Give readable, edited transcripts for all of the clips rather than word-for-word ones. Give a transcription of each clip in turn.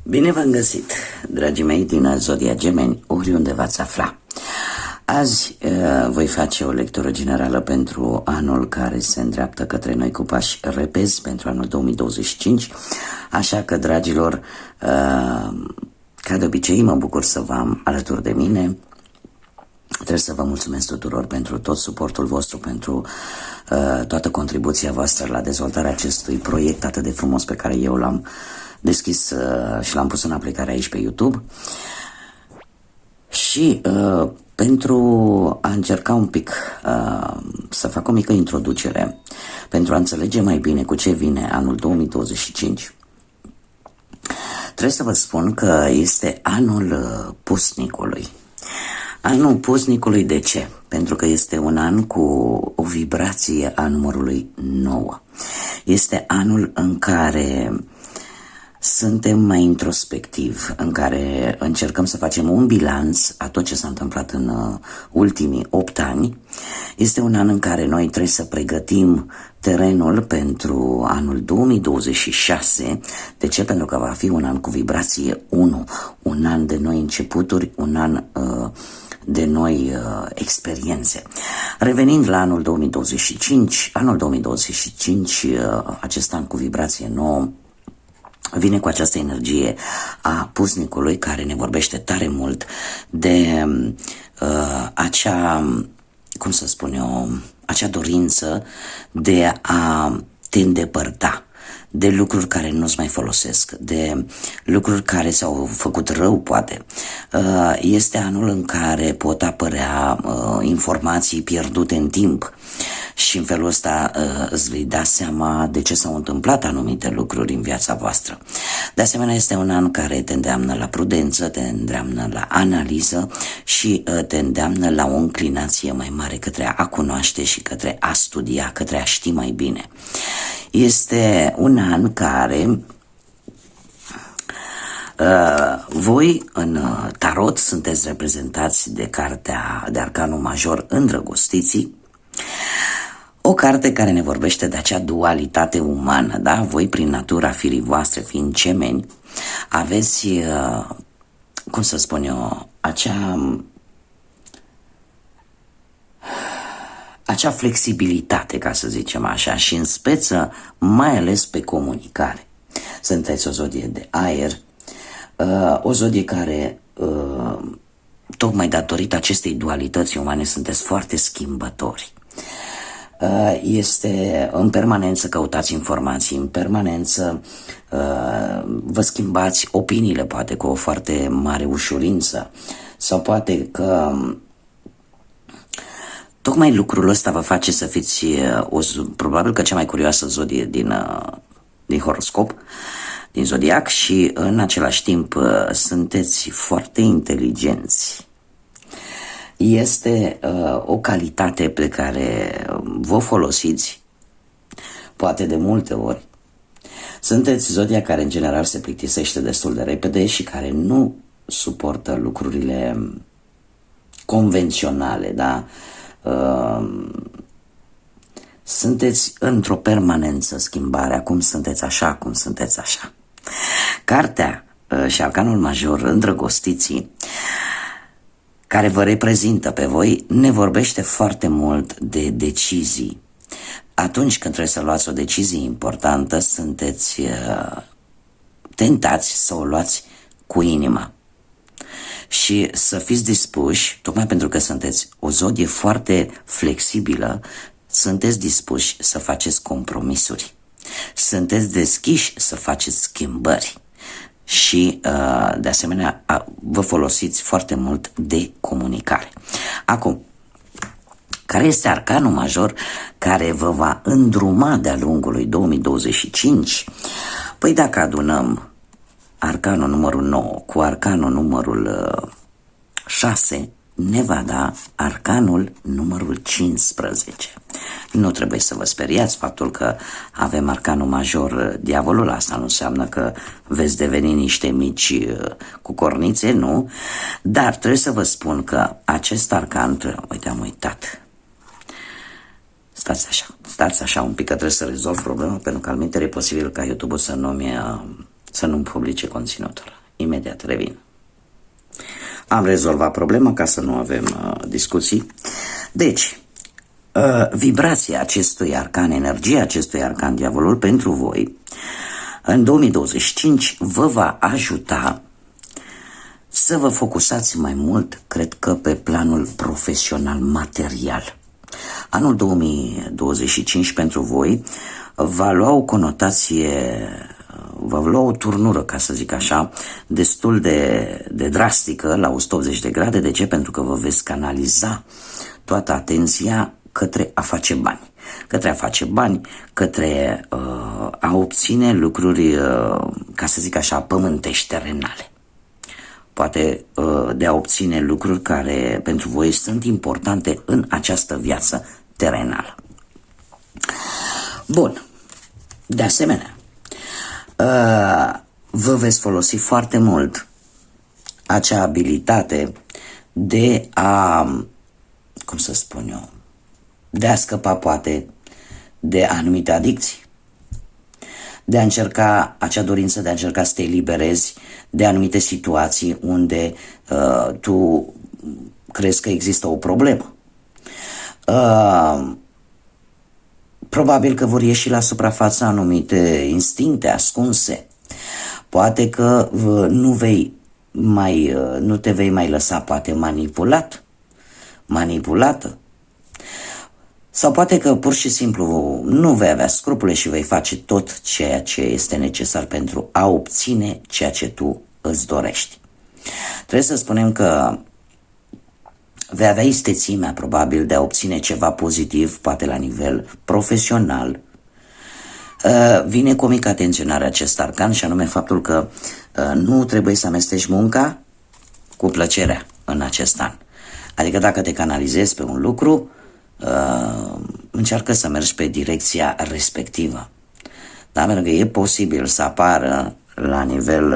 Bine v-am găsit, dragii mei din Zodia Gemeni, oriunde v-ați afla. Azi voi face o lectură generală pentru anul care se îndreaptă către noi cu pași repezi pentru anul 2025, așa că, dragilor, ca de obicei mă bucur să vă am alături de mine. Trebuie să vă mulțumesc tuturor pentru tot suportul vostru, pentru toată contribuția voastră la dezvoltarea acestui proiect atât de frumos pe care eu l-am deschis și l-am pus în aplicare aici pe YouTube. Și pentru a încerca un pic să fac o mică introducere, pentru a înțelege mai bine cu ce vine anul 2025, trebuie să vă spun că este anul pusnicului. Anul pusnicului de ce? Pentru că este un an cu o vibrație a numărului 9. Este anul în care suntem mai introspectivi, în care încercăm să facem un bilanț a tot ce s-a întâmplat în ultimii 8 ani. Este un an în care noi trebuie să pregătim terenul pentru anul 2026. De ce? Pentru că va fi un an cu vibrație 1, un an de noi începuturi, un an de noi experiențe. Revenind la anul 2025, acest an cu vibrație 9, vine cu această energie a pusnicului care ne vorbește tare mult de acea, cum să spun eu, acea dorință de a te îndepărta de lucruri care nu-ți mai folosesc, de lucruri care s-au făcut rău, poate. Este anul în care pot apărea informații pierdute în timp și în felul ăsta îți vei da seama de ce s-au întâmplat anumite lucruri în viața voastră. De asemenea, este un an care te îndeamnă la prudență, te îndeamnă la analiză și te îndeamnă la o înclinație mai mare către a cunoaște și către a studia, către a ști mai bine. Este un an care voi în tarot sunteți reprezentați de cartea de Arcanul Major Îndrăgostiții, o carte care ne vorbește de acea dualitate umană, da? Voi, prin natura firii voastre, fiind gemeni, aveți, cum să spun eu, acea flexibilitate, ca să zicem așa, și în speță, mai ales pe comunicare. Sunteți o zodie de aer, o zodie care, tocmai datorită acestei dualități umane, sunteți foarte schimbători. Este în permanență căutați informații, în permanență vă schimbați opiniile, poate cu o foarte mare ușurință, sau poate că tocmai lucrul ăsta vă face să fiți probabil că cea mai curioasă zodie din horoscop, din zodiac, și în același timp sunteți foarte inteligenți. Este o calitate pe care vă folosiți poate de multe ori. Sunteți zodia care în general se plictisește destul de repede și care nu suportă lucrurile convenționale, da? Sunteți într-o permanență schimbare, acum sunteți așa, acum sunteți așa. Cartea și Arcanul Major Îndrăgostiții, care vă reprezintă pe voi, ne vorbește foarte mult de decizii. Atunci când trebuie să luați o decizie importantă, sunteți tentați să o luați cu inima și să fiți dispuși, tocmai pentru că sunteți o zodie foarte flexibilă, sunteți dispuși să faceți compromisuri, sunteți deschiși să faceți schimbări și, de asemenea, vă folosiți foarte mult de comunicare. Acum, care este Arcanul Major care vă va îndruma de-a lungul lui 2025? Păi dacă adunăm Arcanul numărul 9 cu Arcanul numărul 6, ne va da Arcanul numărul 15. Nu trebuie să vă speriați faptul că avem Arcanul Major Diavolul, asta nu înseamnă că veți deveni niște mici cu cornițe, nu, dar trebuie să vă spun că acest arcan, uite, am uitat, stați așa un pic că trebuie să rezolv problema, pentru că alminteri e posibil ca YouTube-ul să nu-mi publice conținutul. Imediat revin. Am rezolvat problema ca să nu avem discuții. Deci, vibrația acestui arcan, energia acestui arcan, diavolul, pentru voi, în 2025 vă va ajuta să vă focusați mai mult, cred că, pe planul profesional, material. Anul 2025 pentru voi va lua o conotație, va lua o turnură, ca să zic așa, destul de drastică, la 180 de grade. De ce? Pentru că vă veți canaliza toată atenția către a face bani. Către a face bani, către a obține lucruri, ca să zic așa, pământești, terenale. Poate de a obține lucruri care pentru voi sunt importante în această viață terenală. Bun. De asemenea, vă veți folosi foarte mult acea abilitate de a, cum să spun eu, de a scăpa poate de anumite adicții, de a încerca, acea dorință de a încerca să te eliberezi de anumite situații unde tu crezi că există o problemă. Probabil că vor ieși la suprafață anumite instincte ascunse. Poate că nu te vei mai lăsa poate manipulată. Sau poate că pur și simplu nu vei avea scrupule și vei face tot ceea ce este necesar pentru a obține ceea ce tu îți dorești. Trebuie să spunem că vei avea istețimea probabil de a obține ceva pozitiv, poate la nivel profesional. Vine cu o mică atenționare acest arcan și anume faptul că nu trebuie să amesteci munca cu plăcerea în acest an. Adică dacă te canalizezi pe un lucru, încearcă să mergi pe direcția respectivă. Da? Pentru că e posibil să apară la nivel,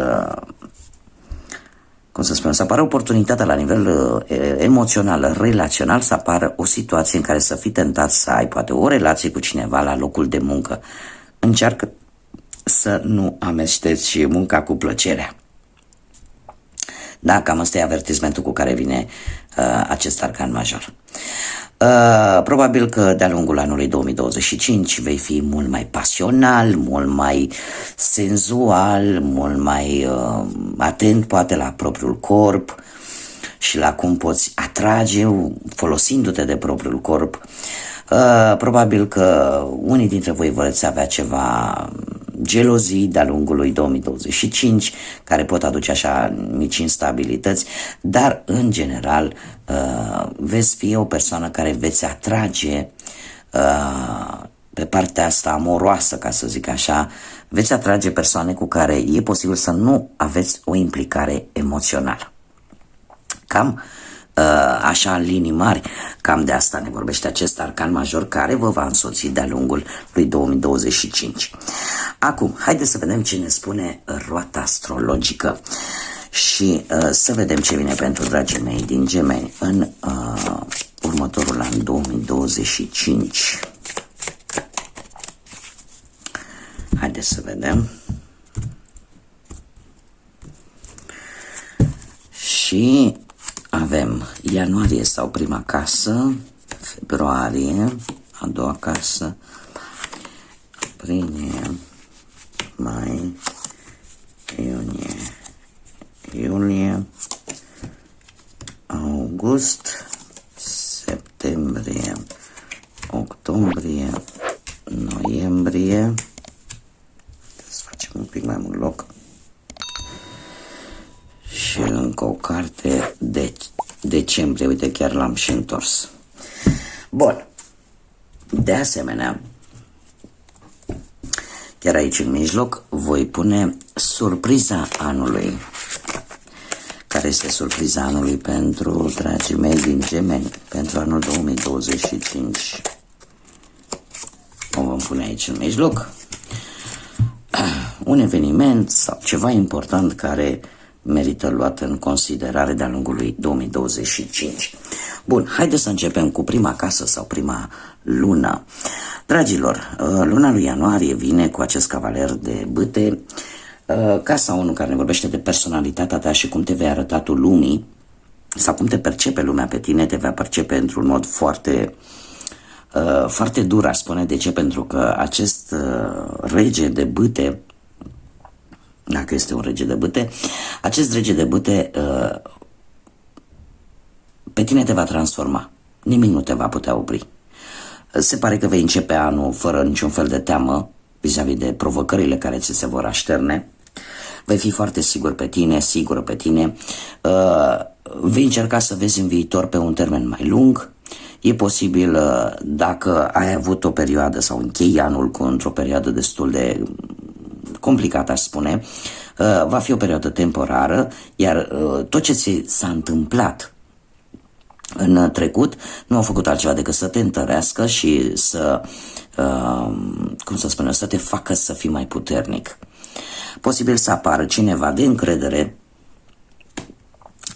să apară oportunitatea la nivel emoțional, relațional, să apară o situație în care să fii tentat să ai poate o relație cu cineva la locul de muncă. Încearcă să nu amesteci munca cu plăcerea. Da, cam ăsta e avertismentul cu care vine acest arcan major. Probabil că de-a lungul anului 2025 vei fi mult mai pasional, mult mai senzual, mult mai atent poate la propriul corp și la cum poți atrage folosindu-te de propriul corp. Probabil că unii dintre voi veți avea ceva gelozii de-a lungul lui 2025 care pot aduce așa mici instabilități, dar în general veți fi o persoană care veți atrage pe partea asta amoroasă, ca să zic așa, veți atrage persoane cu care e posibil să nu aveți o implicare emoțională. Cam așa în linii mari, cam de asta ne vorbește acest arcan major care vă va însoți de-a lungul lui 2025. Acum, haideți să vedem ce ne spune roata astrologică și să vedem ce vine pentru dragii mei din Gemeni în următorul an 2025. Haideți să vedem. Și avem ianuarie sau prima casă, februarie, a doua casă, aprilie, mai, iunie, iulie, august, septembrie, octombrie, noiembrie. Să facem un pic mai mult loc. Și încă o carte de decembrie, uite, chiar l-am și întors. Bun. De asemenea, chiar aici în mijloc voi pune surpriza anului. Care este surpriza anului pentru dragii mei din Gemeni, pentru anul 2025? O vom pune aici în mijloc. Un eveniment sau ceva important care merită luat în considerare de-a lungul lui 2025. Bun, haideți să începem cu prima casă sau prima lună. Dragilor, luna lui ianuarie vine cu acest cavaler de bâte, Casa 1, care ne vorbește de personalitatea ta și cum te vei arăta tu lumii, sau cum te percepe lumea pe tine, te va percepe într-un mod foarte, foarte dur, aș spune. De ce? Pentru că acest rege de bâte, dacă este un rege de bâte, acest rege de bâte pe tine te va transforma. Nimic nu te va putea opri. Se pare că vei începe anul fără niciun fel de teamă vis-a-vis de provocările care ți se vor așterne. Vei fi foarte sigur pe tine, sigură pe tine. Vei încerca să vezi în viitor pe un termen mai lung. E posibil, dacă ai avut o perioadă sau închei anul într-o perioadă destul de complicată, aș spune, va fi o perioadă temporară, iar tot ce ți s-a întâmplat în trecut nu au făcut altceva decât să te întărească și să, cum să spun eu, să te facă să fii mai puternic. Posibil să apară cineva de încredere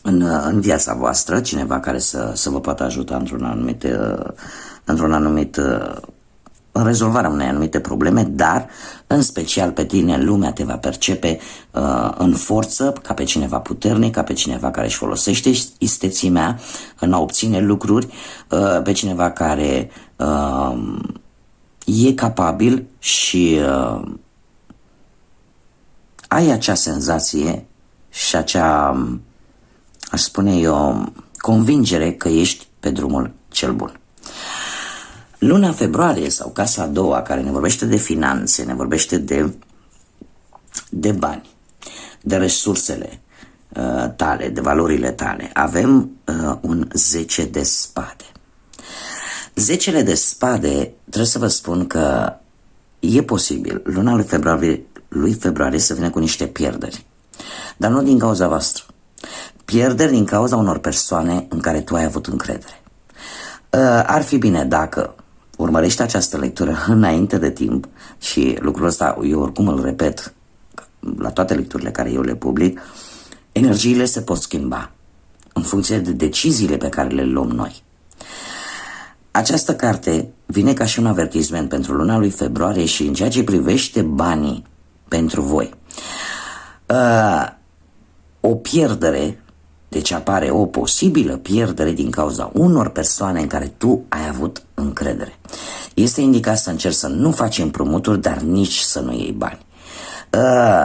în viața voastră, cineva care să vă poată ajuta într-un anumit în rezolvarea unei anumite probleme, dar în special pe tine lumea te va percepe în forță, ca pe cineva puternic, ca pe cineva care își folosește istețimea în a obține lucruri, pe cineva care e capabil și ai acea senzație și acea, aș spune eu, convingere că ești pe drumul cel bun. Luna februarie sau casa a doua, care ne vorbește de finanțe, ne vorbește de bani, de resursele tale, de valorile tale. Avem un 10 de spade. 10 de spade, trebuie să vă spun că e posibil luna lui februarie să vină cu niște pierderi, dar nu din cauza voastră. Pierderi din cauza unor persoane în care tu ai avut încredere. Ar fi bine dacă urmărești această lectură înainte de timp, și lucrul ăsta eu oricum îl repet la toate lecturile care eu le public, energiile se pot schimba în funcție de deciziile pe care le luăm noi. Această carte vine ca și un avertisment pentru luna lui februarie și în ceea ce privește banii pentru voi. O pierdere, deci apare o posibilă pierdere din cauza unor persoane în care tu ai avut încredere. Este indicat să încerci să nu faci împrumuturi, dar nici să nu iei bani.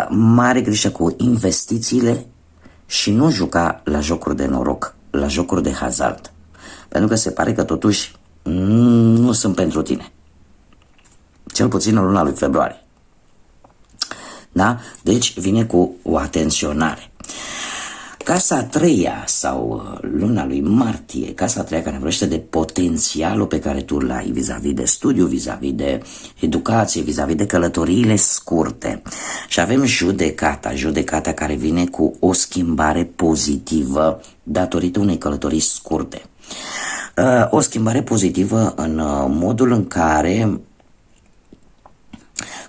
Mare grijă cu investițiile și nu juca la jocuri de noroc, la jocuri de hazard. Pentru că se pare că totuși nu sunt pentru tine. Cel puțin în luna lui februarie. Da? Deci vine cu o atenționare. Casa a treia sau luna lui martie, casa a treia care ne vorbește de potențialul pe care tu l-ai vis-a-vis de studiu, vis-a-vis de educație, vis-a-vis de călătoriile scurte. Și avem judecata care vine cu o schimbare pozitivă datorită unei călătorii scurte. O schimbare pozitivă în modul în care,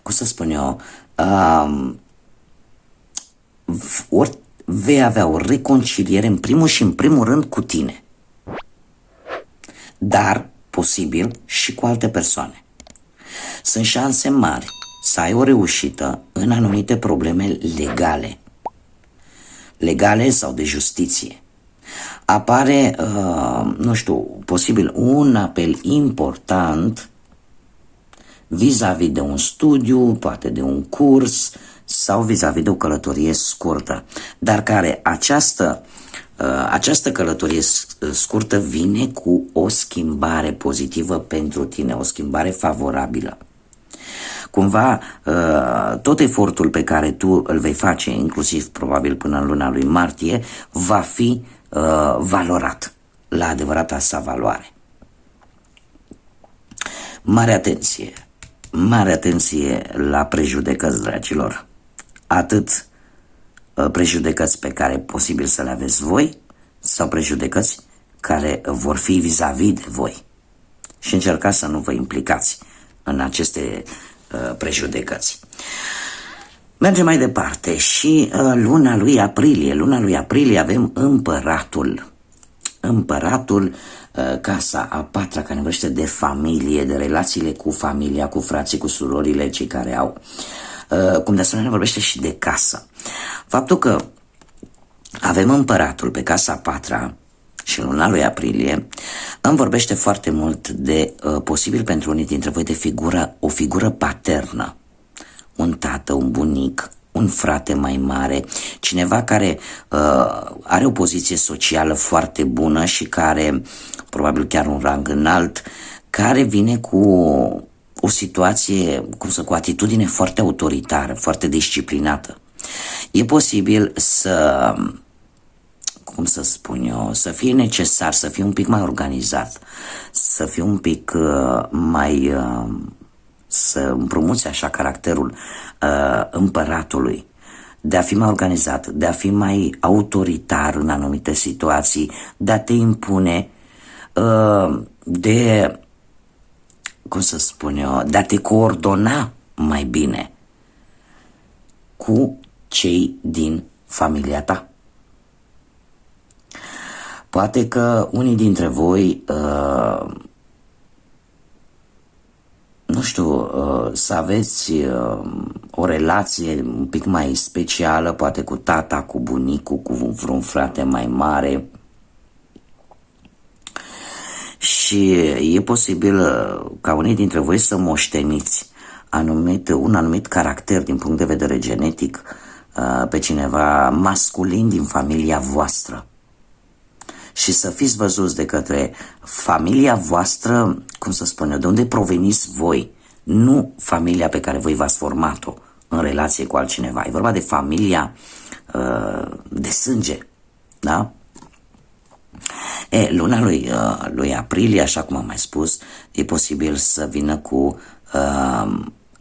cum să spun eu, vei avea o reconciliere în primul și în primul rând cu tine, dar posibil și cu alte persoane. Sunt șanse mari să ai o reușită în anumite probleme legale sau de justiție. Apare, nu știu, posibil un apel important vis-a-vis de un studiu, poate de un curs sau vis-a-vis de o călătorie scurtă, dar care această călătorie scurtă vine cu o schimbare pozitivă pentru tine, o schimbare favorabilă. Cumva tot efortul pe care tu îl vei face, inclusiv probabil până în luna lui martie, va fi valorat la adevărata sa valoare. Mare atenție la prejudecăți, dragilor. Atât prejudecăți pe care posibil să le aveți voi sau prejudecăți care vor fi vis-a-vis de voi. Și încercați să nu vă implicați în aceste prejudecăți. Mergem mai departe și luna lui aprilie avem împăratul, casa a patra, care ne vorbește de familie, de relațiile cu familia, cu frații, cu surorile, cei care au cum de asemenea vorbește și de casă. Faptul că avem împăratul pe casa a patra și în luna lui aprilie îmi vorbește foarte mult de posibil pentru unii dintre voi de o figură paternă, un tată, un bunic, un frate mai mare, cineva care are o poziție socială foarte bună și care, probabil chiar un rang înalt, care vine cu o situație, cu o atitudine foarte autoritară, foarte disciplinată. E posibil să, cum să spun eu, să fie necesar, să fie un pic mai organizat, să fie un pic mai... să împrumuți așa caracterul împăratului, de a fi mai organizat, de a fi mai autoritar în anumite situații, de a te impune, de, cum să spun eu, de a te coordona mai bine cu cei din familia ta. Poate că unii dintre voi nu știu, să aveți o relație un pic mai specială, poate cu tata, cu bunicul, cu vreun frate mai mare. Și e posibil ca unii dintre voi să moșteniți un anumit caracter din punct de vedere genetic pe cineva masculin din familia voastră. Și să fiți văzuți de către familia voastră, cum să spun eu, de unde proveniți voi, nu familia pe care voi v-ați format-o în relație cu altcineva. E vorba de familia de sânge, da? Luna lui aprilie, așa cum am mai spus, e posibil să vină cu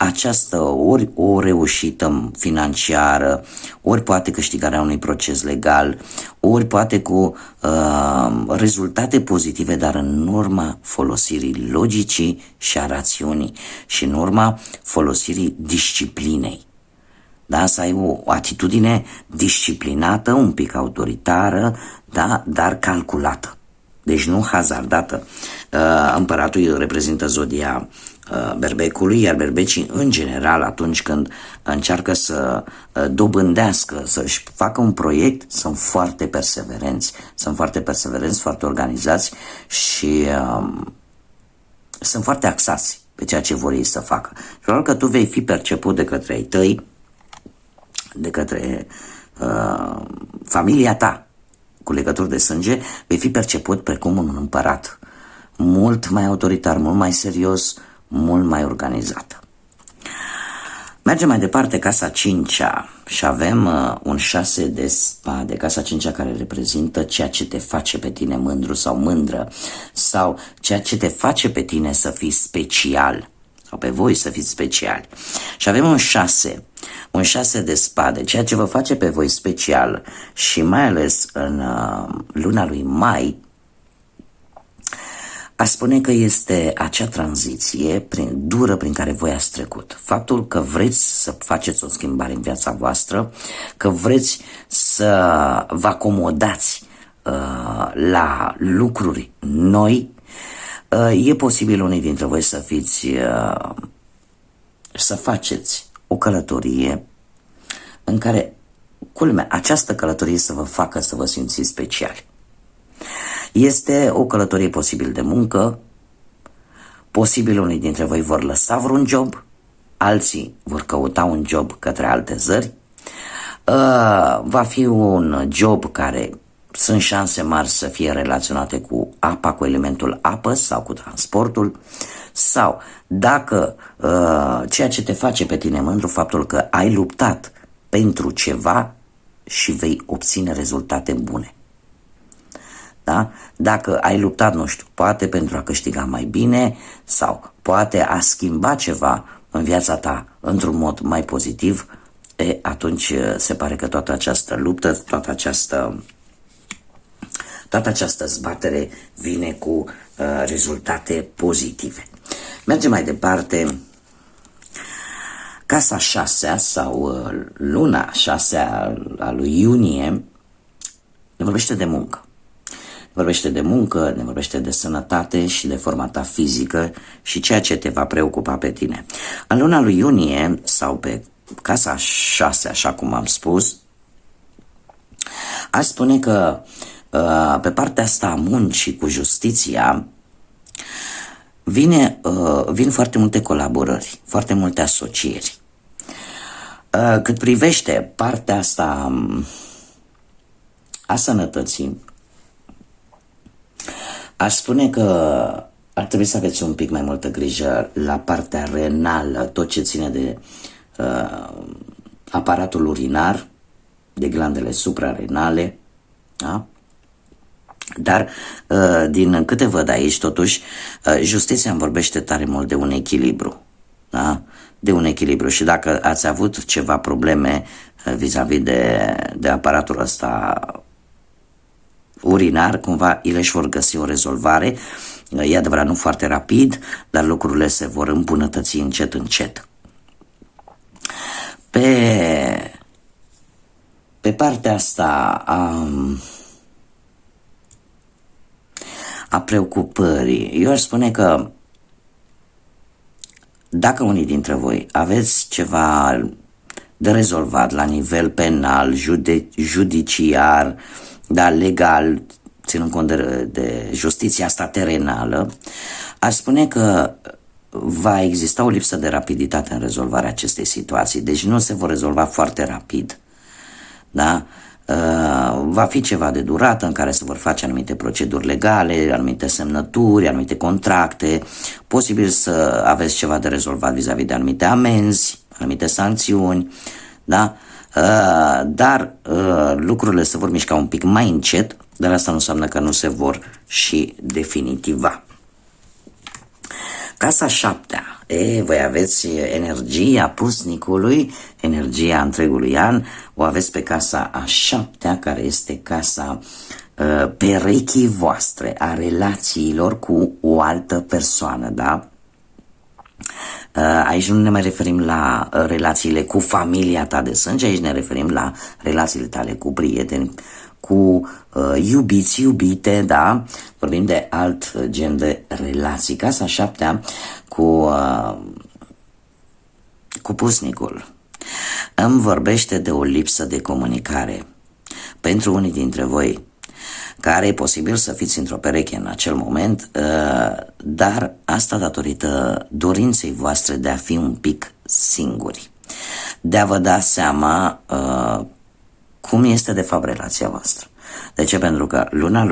această ori o reușită financiară, ori poate câștigarea unui proces legal, ori poate cu rezultate pozitive, dar în urma folosirii logicii și a rațiunii și în urma folosirii disciplinei. Da? Să ai o atitudine disciplinată, un pic autoritară, da? Dar calculată. Deci nu hazardată. Împăratul reprezintă zodia berbecului, iar berbecii în general atunci când încearcă să dobândească, să-și facă un proiect, sunt foarte perseverenți, foarte organizați și sunt foarte axați pe ceea ce vor ei să facă. Probabil că tu vei fi perceput de către ai tăi, de către familia ta cu legături de sânge, vei fi perceput precum un împărat, mult mai autoritar, mult mai serios, mult mai organizat. Mergem mai departe, casa 5-a, și avem un 6 de spade, casa 5-a care reprezintă ceea ce te face pe tine mândru sau mândră, sau ceea ce te face pe tine să fii special, sau pe voi să fiți speciali. Și avem un 6 de spade, ceea ce vă face pe voi special și mai ales în luna lui mai, aș spune că este acea tranziție dură prin care voi ați trecut. Faptul că vreți să faceți o schimbare în viața voastră, că vreți să vă acomodați la lucruri noi, e posibil unii dintre voi să faceți o călătorie în care, culmea, această călătorie să vă facă să vă simțiți speciali. Este o călătorie posibil de muncă, posibil unii dintre voi vor lăsa vreun job, alții vor căuta un job către alte țări, va fi un job care sunt șanse mari să fie relaționate cu apa, cu elementul apă sau cu transportul, sau dacă ceea ce te face pe tine mândru, faptul că ai luptat pentru ceva și vei obține rezultate bune. Da? Dacă ai luptat, nu știu, poate pentru a câștiga mai bine sau poate a schimba ceva în viața ta într-un mod mai pozitiv, atunci se pare că toată această luptă, toată această zbatere vine cu rezultate pozitive. Mergem mai departe. Casa 6-a sau luna 6-a a lui iunie ne vorbește de muncă. Ne vorbește de muncă, ne vorbește de sănătate și de forma ta fizică și ceea ce te va preocupa pe tine. În luna lui iunie sau pe casa 6, așa cum am spus, aș spune că pe partea asta a muncii cu justiția vin foarte multe colaborări, foarte multe asocieri. Cât privește partea asta a sănătății, aș spune că ar trebui să aveți un pic mai multă grijă la partea renală, tot ce ține de aparatul urinar, de glandele suprarenale, da? Dar din câte văd aici, totuși, justiția îmi vorbește tare mult de un echilibru, da? De un echilibru. Și dacă ați avut ceva probleme vis-a-vis de aparatul ăsta urinar, cumva ele își vor găsi o rezolvare. E adevărat, nu foarte rapid, dar lucrurile se vor îmbunătăți încet, încet. Pe partea asta a preocupării, eu aș spune că dacă unii dintre voi aveți ceva de rezolvat la nivel penal, judiciar, da, legal, ținând cont de justiția asta terenală, aș spune că va exista o lipsă de rapiditate în rezolvarea acestei situații, deci nu se vor rezolva foarte rapid, da? Va fi ceva de durată în care se vor face anumite proceduri legale, anumite semnături, anumite contracte, posibil să aveți ceva de rezolvat vis-a-vis de anumite amenzi, anumite sancțiuni, da? Dar lucrurile se vor mișca un pic mai încet, dar asta nu înseamnă că nu se vor și definitiva. Casa 7, voi aveți energia pusnicului, energia întregului an, o aveți pe casa a 7, care este casa perechii voastre, a relațiilor cu o altă persoană, da? Aici nu ne mai referim la relațiile cu familia ta de sânge, aici ne referim la relațiile tale cu prieteni, cu iubiți, iubite, da? Vorbim de alt gen de relații. Casa 7 cu pusnicul îmi vorbește de o lipsă de comunicare. Pentru unii dintre voi, care e posibil să fiți într-o pereche în acel moment, dar asta datorită dorinței voastre de a fi un pic singuri, de a vă da seama cum este de fapt relația voastră. De ce? Pentru că luna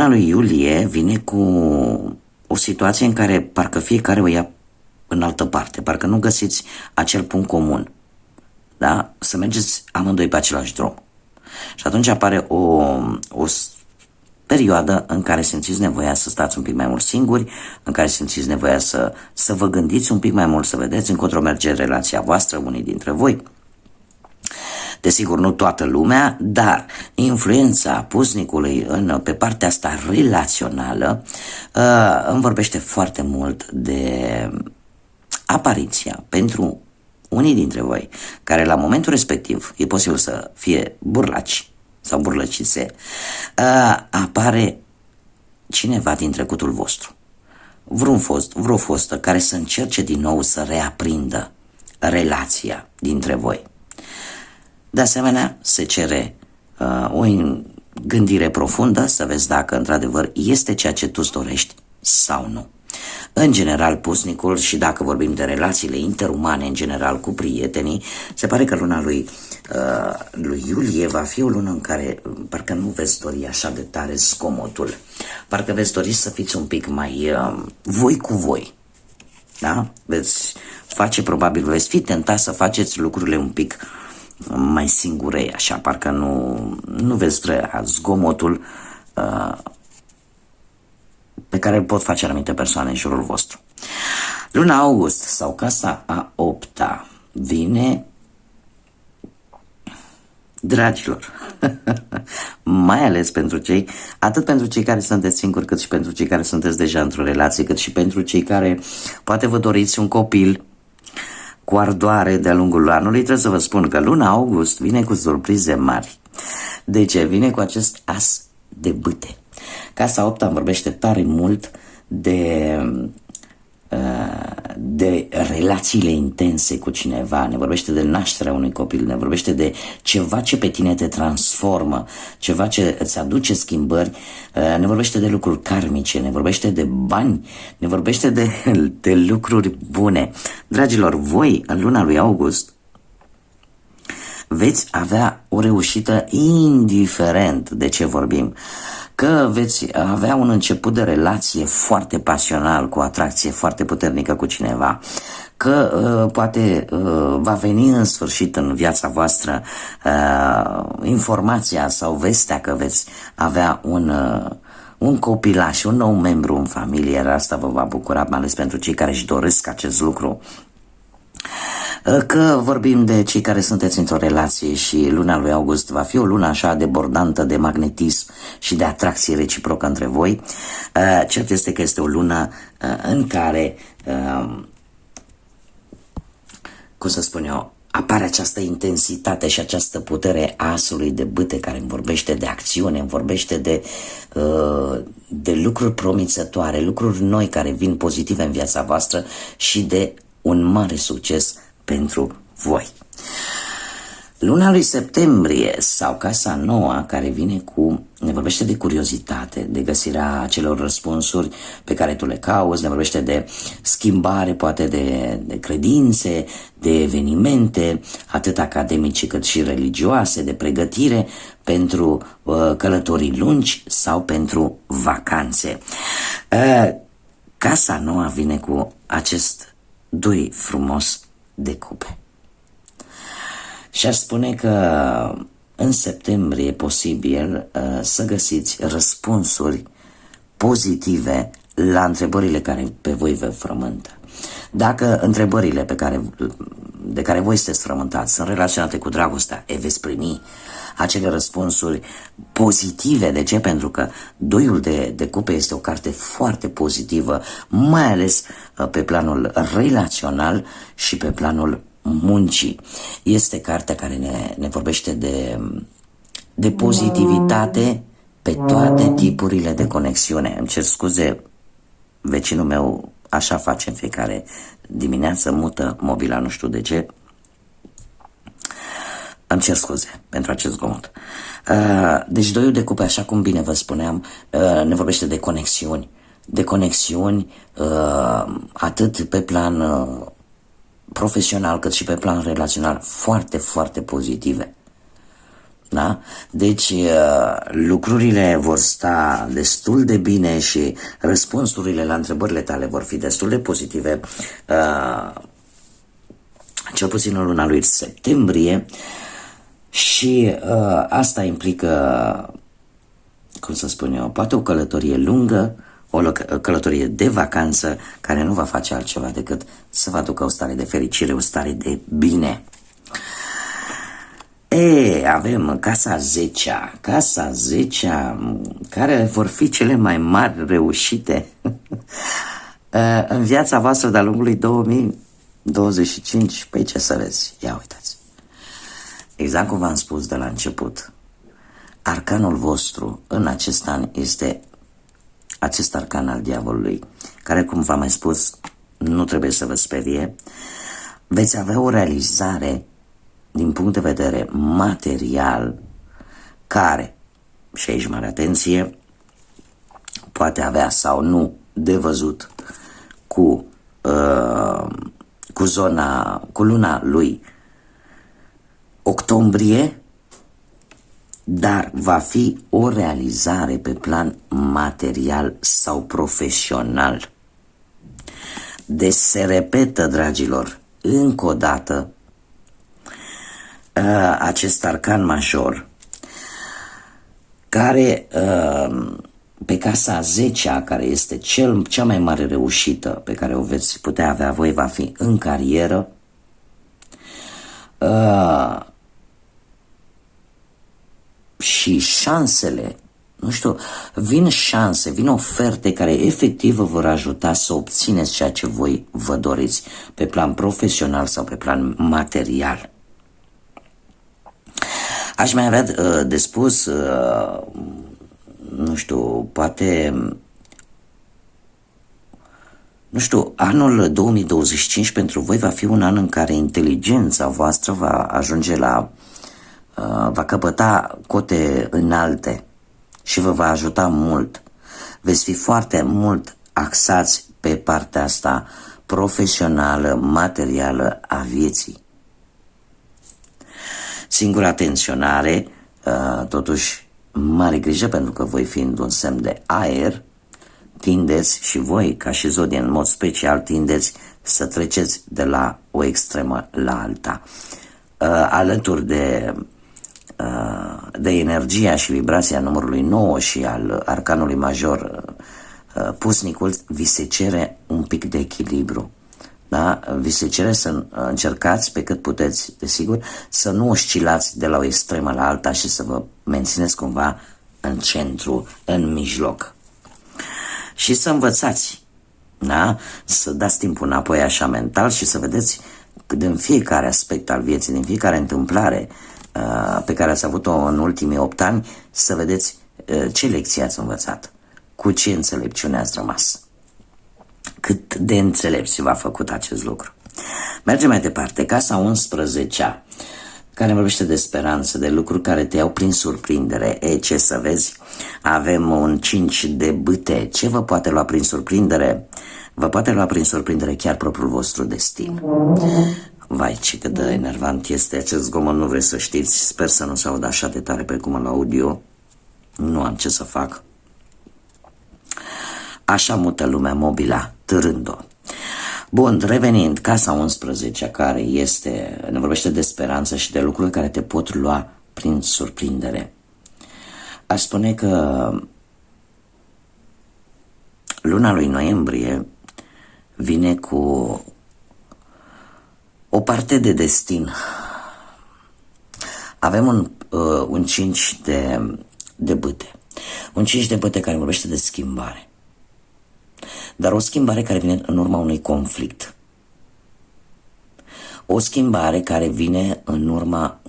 lui iulie vine cu o situație în care parcă fiecare o ia în altă parte, parcă nu găsiți acel punct comun, da? Să mergeți amândoi pe același drum. Și atunci apare o perioadă în care simțiți nevoia să stați un pic mai mult singuri, în care simțiți nevoia să vă gândiți un pic mai mult, să vedeți încotro merge relația voastră, unii dintre voi. Desigur, nu toată lumea, dar influența pusnicului pe partea asta relațională îmi vorbește foarte mult de apariția pentru unii dintre voi, care la momentul respectiv e posibil să fie burlaci sau burlăcițe, apare cineva din trecutul vostru, vreo fostă care să încerce din nou să reaprindă relația dintre voi. De asemenea, se cere o gândire profundă să vezi dacă într-adevăr este ceea ce tu îți dorești sau nu. În general, pusnicul, și dacă vorbim de relațiile interumane în general cu prietenii, se pare că luna lui iulie va fi o lună în care parcă nu veți dori așa de tare zgomotul, parcă veți dori să fiți un pic mai voi cu voi, da? Veți fi tentat să faceți lucrurile un pic mai singurei, așa, parcă nu veți vrea zgomotul pe care îl pot face anumite persoane în jurul vostru. Luna august sau casa a 8-a vine, dragilor, mai ales atât pentru cei care sunteți singuri, cât și pentru cei care sunteți deja într-o relație, cât și pentru cei care poate vă doriți un copil cu ardoare de-a lungul anului. Trebuie să vă spun că luna august vine cu surprize mari. De ce? Vine cu acest as de bâte. Casa 8 îmi vorbește tare mult de relațiile intense cu cineva, ne vorbește de nașterea unui copil, ne vorbește de ceva ce pe tine te transformă, ceva ce îți aduce schimbări, ne vorbește de lucruri karmice, ne vorbește de bani, ne vorbește de lucruri bune. Dragilor, voi în luna lui august veți avea o reușită indiferent de ce vorbim. Că veți avea un început de relație foarte pasional, cu o atracție foarte puternică cu cineva, că poate va veni în sfârșit în viața voastră informația sau vestea că veți avea un copilaș, un nou membru în familie, asta vă va bucura, mai ales pentru cei care își doresc acest lucru. Că vorbim de cei care sunteți într-o relație și luna lui august va fi o lună așa debordantă de magnetism și de atracție reciprocă între voi. Cert este că este o lună în care, cum să spun eu, apare această intensitate și această putere a asului de bâte care îmi vorbește de acțiune, îmi vorbește de lucruri promițătoare, lucruri noi care vin pozitive în viața voastră și de un mare succes pentru voi. Luna lui septembrie sau casa nouă care vine ne vorbește de curiozitate, de găsirea acelor răspunsuri pe care tu le cauți, ne vorbește de schimbare, poate de credințe, de evenimente, atât academice cât și religioase, de pregătire pentru călătorii lungi sau pentru vacanțe. Casa nouă vine cu acest doi frumos de cupe. Și aș spune că în septembrie e posibil să găsiți răspunsuri pozitive la întrebările care pe voi vă frământă. Dacă întrebările de care voi sunteți frământați sunt relaționate cu dragostea, veți primi acele răspunsuri pozitive. De ce? Pentru că doiul de cupe este o carte foarte pozitivă, mai ales pe planul relațional și pe planul muncii. Este cartea care ne vorbește de pozitivitate pe toate tipurile de conexiune. Îmi cer scuze, vecinul meu așa face în fiecare dimineață, mută mobila, nu știu de ce. Îmi cer scuze pentru acest zgomot. Deci doiul de cupe, așa cum bine vă spuneam, ne vorbește de conexiuni atât pe plan profesional cât și pe plan relațional foarte, foarte pozitive. Da? Deci lucrurile vor sta destul de bine și răspunsurile la întrebările tale vor fi destul de pozitive, cel puțin în luna lui septembrie, și asta implică, cum să spun eu, poate o călătorie lungă, o călătorie de vacanță care nu va face altceva decât să vă aducă o stare de fericire, o stare de bine. Avem casa 10-a, care vor fi cele mai mari reușite în viața voastră de-a lungul lui 2025. Păi ce să vezi, ia uitați. Exact cum v-am spus de la început, arcanul vostru în acest an este acest arcan al diavolului, care, cum v-am mai spus, nu trebuie să vă sperie. Veți avea o realizare din punct de vedere material care, și aici mare atenție, poate avea sau nu de văzut cu luna lui octombrie, dar va fi o realizare pe plan material sau profesional. Deci se repetă, dragilor, încă o dată acest arcan major care pe casa 10-a, care este cea mai mare reușită pe care o veți putea avea voi, va fi în carieră. Și șansele, nu știu, vin oferte care efectiv vă vor ajuta să obțineți ceea ce voi vă doriți pe plan profesional sau pe plan material. Aș mai avea de spus, nu știu, poate Nu știu, anul 2025 pentru voi va fi un an în care inteligența voastră va ajunge la, va căpăta cote înalte și vă va ajuta mult. Veți fi foarte mult axați pe partea asta profesională, materială a vieții. Singura tensionare, totuși mare grijă, pentru că voi fiind un semn de aer, tindeți și voi, ca și zodie în mod special, tindeți să treceți de la o extremă la alta. Alături de energia și vibrația numărului 9 și al arcanului major pusnicul, vi se cere un pic de echilibru. Da? Vi se cere să încercați pe cât puteți, desigur, să nu oscilați de la o extremă la alta și să vă mențineți cumva în centru, în mijloc. Și să învățați, da? Să dați timpul înapoi așa mental și să vedeți din fiecare aspect al vieții, din fiecare întâmplare pe care ați avut-o în ultimii 8 ani, să vedeți ce lecții ați învățat, cu ce înțelepciune ați rămas. Cât de înțelepți v-a făcut acest lucru. Mergem mai departe. Casa 11-a, care vorbește de speranță, de lucruri care te iau prin surprindere. Ce să vezi? Avem un 5 de bâte. Ce vă poate lua prin surprindere? Vă poate lua prin surprindere chiar propriul vostru destin. Vai, ce cât de enervant este acest zgomot, nu vreți să știți. Sper să nu se audă așa de tare pe cum îl aud eu. Nu am ce să fac. Așa mută lumea mobila, târând-o. Bun, revenind, casa 11, care ne vorbește de speranță și de lucruri care te pot lua prin surprindere. Aș spune că luna lui noiembrie vine cu o parte de destin. Avem un 5 de bâte. Un 5 de bâte care vorbește de schimbare. Dar o schimbare care vine în urma unui conflict. O schimbare care vine în urma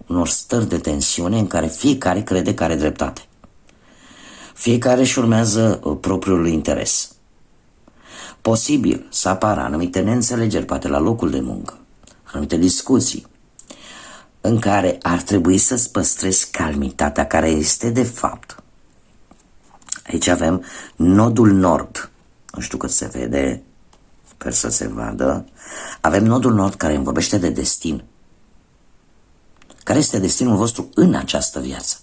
unor stări de tensiune în care fiecare crede că are dreptate. Fiecare își urmează propriul interes. Posibil să apară anumite neînțelegeri, poate la locul de muncă, anumite discuții, în care ar trebui să-ți păstrezi calmitatea, care este de fapt. Aici avem nodul nord. Nu știu cât se vede, sper să se vadă. Avem nodul nord care îmi vorbește de destin. Care este destinul vostru în această viață?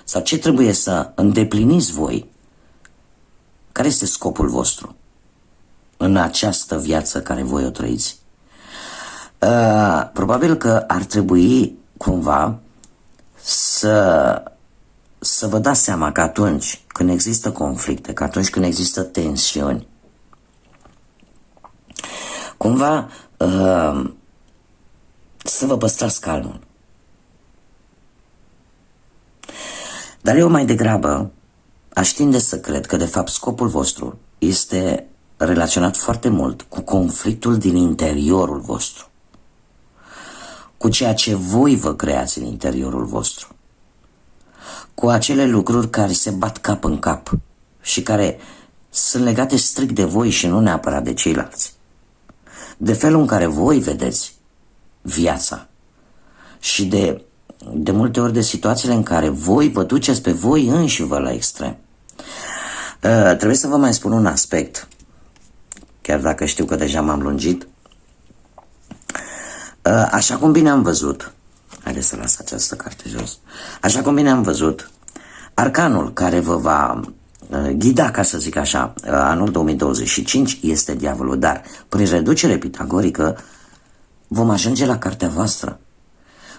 Sau ce trebuie să îndepliniți voi? Care este scopul vostru în această viață care voi o trăiți? Probabil că ar trebui cumva să vă dați seama că atunci când există conflicte, că atunci când există tensiuni, cumva să vă păstrați calmul. Dar eu mai degrabă aș tinde să cred că de fapt scopul vostru este relaționat foarte mult cu conflictul din interiorul vostru, cu ceea ce voi vă creați în interiorul vostru, cu acele lucruri care se bat cap în cap și care sunt legate strict de voi și nu neapărat de ceilalți. De felul în care voi vedeți viața și de multe ori de situațiile în care voi vă duceți pe voi înși-vă la extrem. Trebuie să vă mai spun un aspect, chiar dacă știu că deja m-am lungit. Așa cum bine am văzut, haideți să las această carte jos. Așa cum bine am văzut, arcanul care vă va ghida, ca să zic așa, anul 2025 este diavolul, dar prin reducere pitagorică vom ajunge la cartea voastră.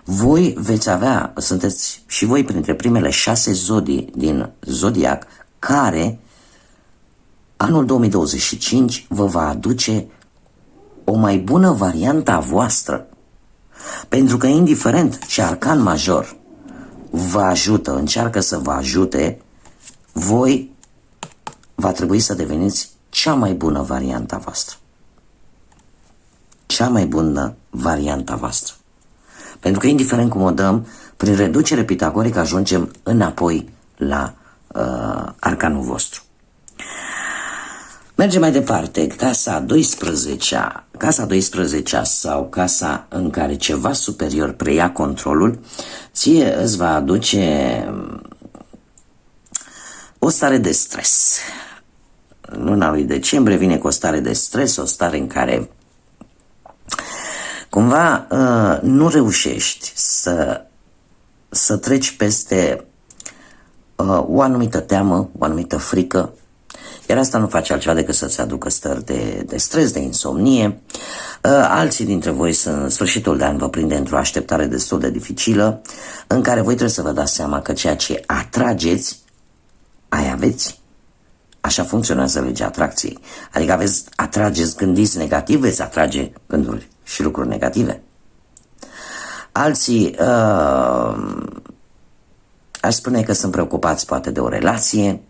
Voi veți avea, sunteți și voi printre primele 6 zodii din zodiac care anul 2025 vă va aduce o mai bună variantă a voastră. Pentru că indiferent ce arcan major vă ajută, încearcă să vă ajute, voi va trebui să deveniți cea mai bună variantă a voastră. Cea mai bună variantă a voastră. Pentru că indiferent cum o dăm, prin reducere pitagorică ajungem înapoi la arcanul vostru. Mergem mai departe. Casa 12-a. Casa 12-a sau casa în care ceva superior preia controlul, ție îți va aduce o stare de stres. Luna lui decembrie vine cu o stare de stres, o stare în care cumva nu reușești să treci peste o anumită teamă, o anumită frică, iar asta nu face altceva decât să-ți aducă stări de stres, de insomnie. Alții dintre voi, în sfârșitul de an, vă prinde într-o așteptare destul de dificilă, în care voi trebuie să vă dați seama că ceea ce atrageți, aia aveți. Așa funcționează legea atracției. Adică atrageți, gândiți negativ, veți atrage gânduri și lucruri negative. Alții aș spune că sunt preocupați poate de o relație,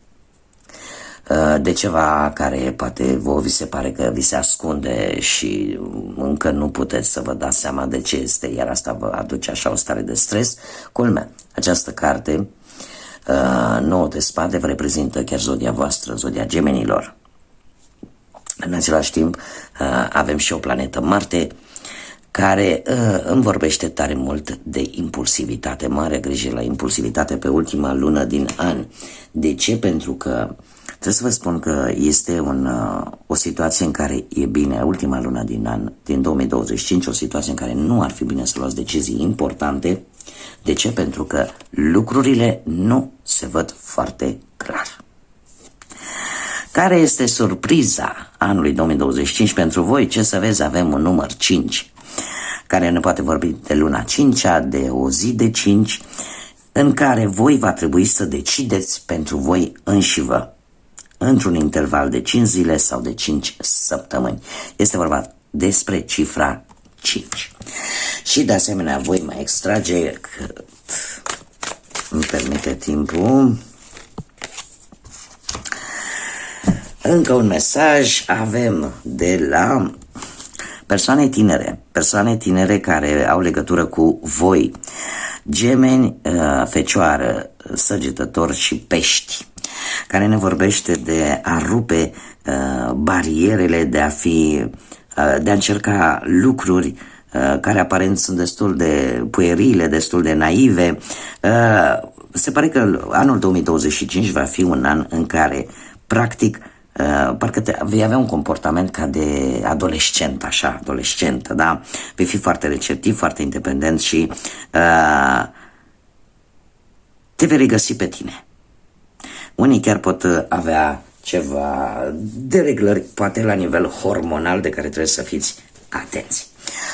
de ceva care poate vi se pare că vi se ascunde și încă nu puteți să vă dați seama de ce este, iar asta vă aduce așa o stare de stres. Culmea, această carte, 9 de spade, vă reprezintă chiar zodia voastră, zodia Gemenilor. În același timp, avem și o planetă Marte, care îmi vorbește tare mult de impulsivitate, mare grijă la impulsivitate pe ultima lună din an. De ce? Pentru că trebuie să vă spun că este o situație în care e bine, ultima lună din an, din 2025, o situație în care nu ar fi bine să luați decizii importante. De ce? Pentru că lucrurile nu se văd foarte clar. Care este surpriza anului 2025 pentru voi? Ce să vezi, avem un număr 5, care ne poate vorbi de luna 5-a, de o zi de 5, în care voi va trebui să decideți pentru voi înșivă, într-un interval de 5 zile sau de 5 săptămâni. Este vorba despre cifra 5. Și de asemenea voi mai extrage, cât îmi permite timpul, încă un mesaj. Avem de la persoane tinere care au legătură cu voi, Gemeni, Fecioară, Săgetător și Pești, care ne vorbește de a rupe barierele, de a încerca lucruri care aparent sunt destul de puerile, destul de naive. Se pare că anul 2025 va fi un an în care, practic, parcă vei avea un comportament ca de adolescent, așa, adolescentă, da? Vei fi foarte receptiv, foarte independent și te vei regăsi pe tine. Unii chiar pot avea ceva dereglări, poate la nivel hormonal, de care trebuie să fiți atenți.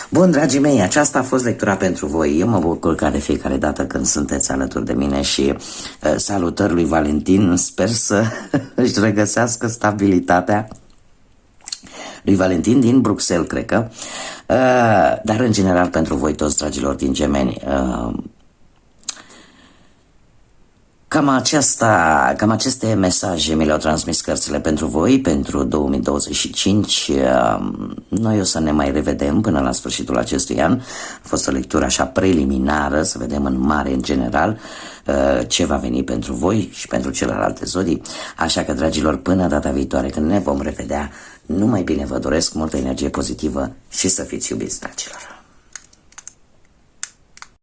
Bun, dragii mei, aceasta a fost lectura pentru voi. Eu mă bucur ca de fiecare dată când sunteți alături de mine și salutări lui Valentin. Sper să își regăsească stabilitatea. Lui Valentin din Bruxelles, cred că. Dar în general pentru voi toți, dragilor din Gemeni. Cam aceste mesaje mi le-au transmis cărțile pentru voi, pentru 2025. Noi o să ne mai revedem până la sfârșitul acestui an. A fost o lectură așa preliminară, să vedem în mare, în general, ce va veni pentru voi și pentru celelalte zodii. Așa că, dragilor, până data viitoare, când ne vom revedea, numai bine vă doresc, multă energie pozitivă și să fiți iubiți, dragilor!